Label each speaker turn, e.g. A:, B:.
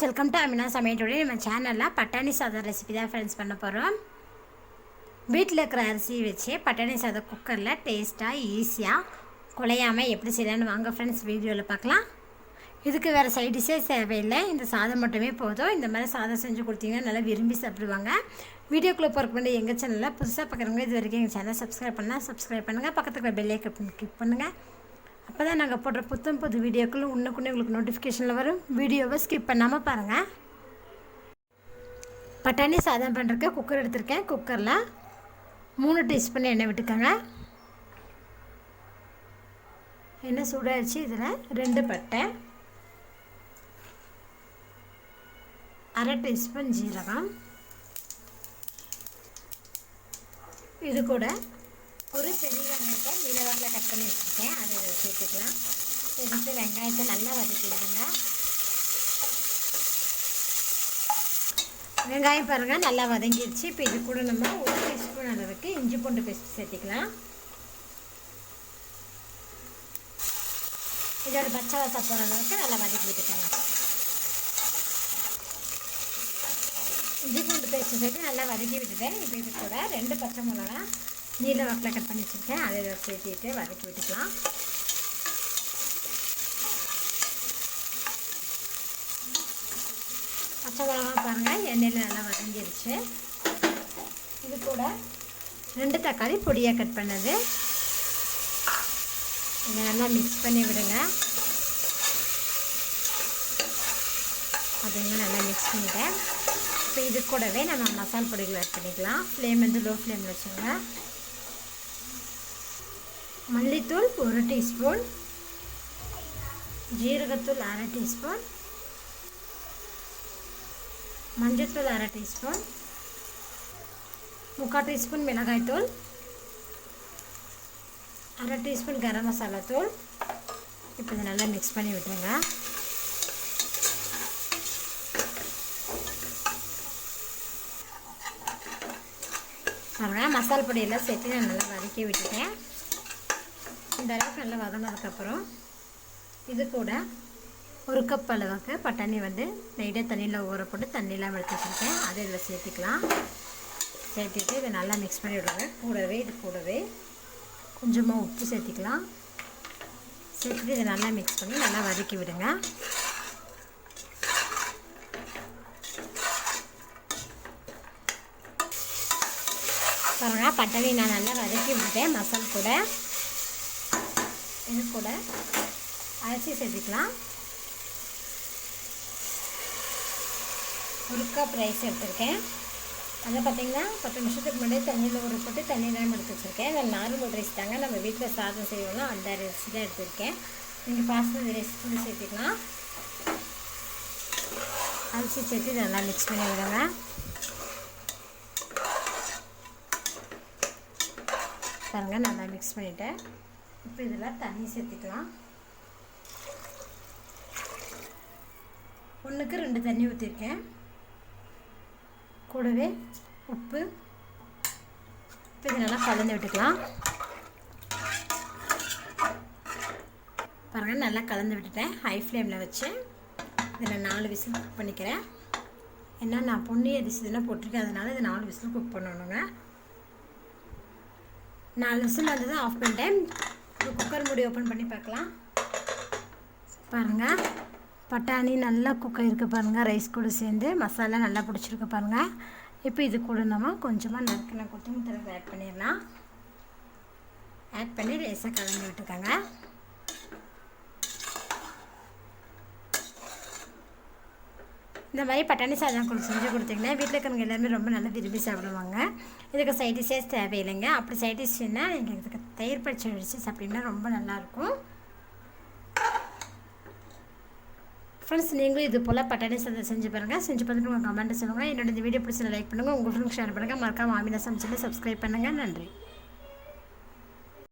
A: Welcome to Amina சமையல். நம்ம சேனலில் பட்டாணி சாதம் ரெசிபி தான் ஃப்ரெண்ட்ஸ் பண்ண போகிறோம். வீட்டில் இருக்கிற அரிசி வச்சு பட்டாணி சாதம் குக்கரில் டேஸ்ட்டாக ஈஸியாக குலையாமல் எப்படி செய்யலான்னு வாங்க ஃப்ரெண்ட்ஸ் வீடியோவில் பார்க்கலாம். இதுக்கு வேறு சைட் டிஷ்ஷே தேவையில்லை, இந்த சாதம் மட்டுமே போதும். இந்த மாதிரி சாதம் செஞ்சு கொடுத்தீங்கன்னா நல்லா விரும்பி சாப்பிடுவாங்க. வீடியோக்குள்ளே போகிறக்கு முன்னாடி எங்கள் சேனலில் புதுசாக பார்க்குறவங்க இது வரைக்கும் எங்கள் சேனலை சப்ஸ்கிரைப் பண்ணுங்கள். பக்கத்துக்கு பெல் ஐக்கன் கிளிக் பண்ணுங்கள். அப்போ தான் நாங்கள் போடுற புது வீடியோக்கள் இன்னுக்குன்னே உங்களுக்கு நோட்டிஃபிகேஷனில் வரும். வீடியோவை ஸ்கிப் பண்ணாமல் பாருங்கள். பட்டாணி சாதம் பண்ணுறதுக்கு குக்கர் எடுத்திருக்கேன். குக்கரில் 3 டீஸ்பூன் எண்ணெய் விட்டுக்கோங்க. எண்ணெய் சூடாகிடுச்சு. இதில் 2 பட்டை, 1/2 டீஸ்பூன் ஜீரகம், இது கூட ஒரு பெரிய வெங்காயத்தை நீளவாக்கில் கட் பண்ணி வச்சுருக்கேன். அதை இதை சேர்த்துக்கலாம். சேர்த்து வெங்காயத்தை நல்லா வதக்கி விடுங்க. வெங்காயம் பாருங்கள் நல்லா வதங்கிடுச்சு. இப்போ இது கூட நம்ம 1 டீஸ்பூன் அளவுக்கு இஞ்சி பூண்டு பேஸ்ட் சேர்த்திக்கலாம். இதோட பச்சை வாசம் போகிற அளவுக்கு நல்லா வதக்கி விட்டுக்கோங்க. இஞ்சி பூண்டு பேஸ்ட்டு சேர்த்து நல்லா வதக்கி விட்டுட்டேன். இப்போ இது கூட 2 பச்சை மிளகா நீல வாக்கில் கட் பண்ணி வச்சுருக்கேன். அதை சேர்த்துட்டு வதக்கி விட்டுக்கலாம். பச்சை மிளகா பாருங்கள் எண்ணெயில் நல்லா வதங்கிடுச்சு. இது கூட 2 தக்காளி பொடியாக கட் பண்ணது இதை நல்லா மிக்ஸ் பண்ணி விடுங்க. அதையும் நல்லா மிக்ஸ் பண்ணிட்டேன். இப்போ இது கூடவே நம்ம மசால் பொடிகள் ஆட் பண்ணிக்கலாம். ஃப்ளேம் வந்து லோ ஃப்ளேமில் வச்சுங்க. மல்லித்தூள் 1 டீஸ்பூன், ஜீரகத்தூள் 1/2 டீஸ்பூன், மஞ்சத்தூள் 1/2 டீஸ்பூன், 3/4 டீஸ்பூன் மிளகாய்த்தூள், 1/2 டீஸ்பூன் கரம் மசாலா தூள். இப்போ இதை நல்லா மிக்ஸ் பண்ணி விட்டுருங்க. பாருங்கள் மசாலா பொடியெல்லாம் சேர்த்து நான் நல்லா வதக்கி விட்டுட்டேன். இந்த அளவுக்கு நல்லா வதங்கினதுக்கப்புறம் இது கூட 1 கப் அளவுக்கு பட்டாணி வந்து லைட்டாக தண்ணியில் ஊற போட்டு தண்ணியெலாம் எடுத்து வச்சுருக்கேன். அதை இதில் சேர்த்துக்கலாம். சேர்த்துட்டு இதை நல்லா மிக்ஸ் பண்ணி விடுங்க. இது கூடவே கொஞ்சமாக உப்பு சேர்த்திக்கலாம். சேர்த்துட்டு இதை நல்லா மிக்ஸ் பண்ணி நல்லா வதக்கி விடுங்க. பாருங்கள் பட்டாணி நான் நல்லா வதக்கி விட்டுட்டேன். மசால் கூட இது கூட அரிசி சேர்த்துக்கலாம். 1 கப் ரைஸ் எடுத்திருக்கேன். அதை பார்த்திங்கன்னா 10 நிமிஷத்துக்கு முன்னாடி தண்ணியில் ஊற போட்டு தண்ணியெல்லாம் எடுத்து வச்சுருக்கேன். அது நார்மல் ரைஸ் தாங்க, நம்ம வீட்டில் சாதம் செய்வோம்னா அந்த அரிசி தான் எடுத்திருக்கேன். நீங்கள் பாஸ்மதி ரைஸ் கூட சேர்த்துக்கலாம். அரிசி சேர்த்து நல்லா மிக்ஸ் பண்ணி விடுங்க. பாருங்கள் நல்லா மிக்ஸ் பண்ணிவிட்டேன். இப்போ இதில் தண்ணி சேர்த்துக்கலாம். 1க்கு 2 தண்ணி ஊற்றிருக்கேன். கூடவே உப்பு. இப்போ இது நல்லா கலந்து விட்டுக்கலாம். பாருங்கள் நல்லா கலந்து விட்டுட்டேன். ஹை ஃப்ளேமில் வச்சு இதில் 4 விசில் குக் பண்ணிக்கிறேன். ஏன்னா நான் பொன்னி அரிசி இதெல்லாம் போட்டிருக்கேன், அதனால் இது 4 விசில் குக் பண்ணணுங்க. 4 விசில் வந்தது ஆஃப் பண்ணிட்டேன். இப்போ குக்கர் மூடி ஓப்பன் பண்ணி பார்க்கலாம். பாருங்கள் பட்டாணி நல்லா குக் ஆகிருக்கு. பாருங்கள் ரைஸ் கூட சேர்ந்து மசாலா நல்லா பிடிச்சிருக்கு பாருங்கள். இப்போ இது கூட நம்ம கொஞ்சமாக நறுக்கின கொத்தமல்லி தழை ஆட் பண்ணிடலாம். ஆட் பண்ணி லேசாக கலந்து விட்டுக்கோங்க. இந்த மாதிரி பட்டாணி சாதம் செஞ்சு கொடுத்தீங்கன்னா வீட்டில் இருக்கிறவங்க எல்லாருமே ரொம்ப நல்லா விரும்பி சாப்பிடுவாங்க. இதுக்கு சைட் டிஷ்ஷஸ் தேவையில்லைங்க. அப்படி சைட் டிஷ்ஷுன்னா நீங்கள் இதுக்கு தயிர் பச்சை அடித்து சாப்பிட்டிங்கன்னா ரொம்ப நல்லாயிருக்கும். ஃப்ரெண்ட்ஸ் நீங்களும் இது போல் பட்டாணி சாதம் செஞ்சு பாருங்கள். செஞ்சு பார்த்துட்டு உங்கள் கமெண்ட்டை சொல்லுங்கள். என்னோட இந்த வீடியோ பிடிச்சி லைக் பண்ணுங்கள். உங்கள் ஃப்ரெண்ட்ஸ் ஷேர் பண்ணுங்கள். மறக்காம அமினா சமையலை சப்ஸ்கிரைப் பண்ணுங்கள். நன்றி.